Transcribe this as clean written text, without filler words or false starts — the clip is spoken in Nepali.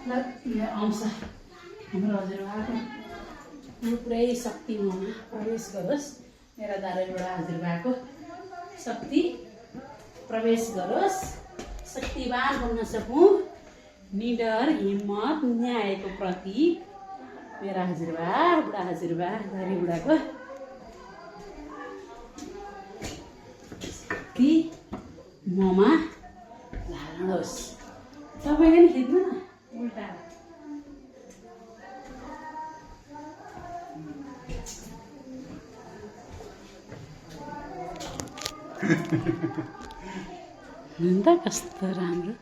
आउँछ हाम्रो हजुरबाको पुरै शक्ति ममा प्रवेश गरोस्। मेरा दारेबाट हजुरबाको शक्ति प्रवेश गरोस्। शक्तिवान बन्न सकूँ। निडर हिम्मत न्यायको प्रतीक मेरा हजुरबा बुढा हजुरबा दारे बुढाको शक्ति ममा धारण होस्। तपाईँले नि खिच्नु न उल्टा कस्तो राम्रो।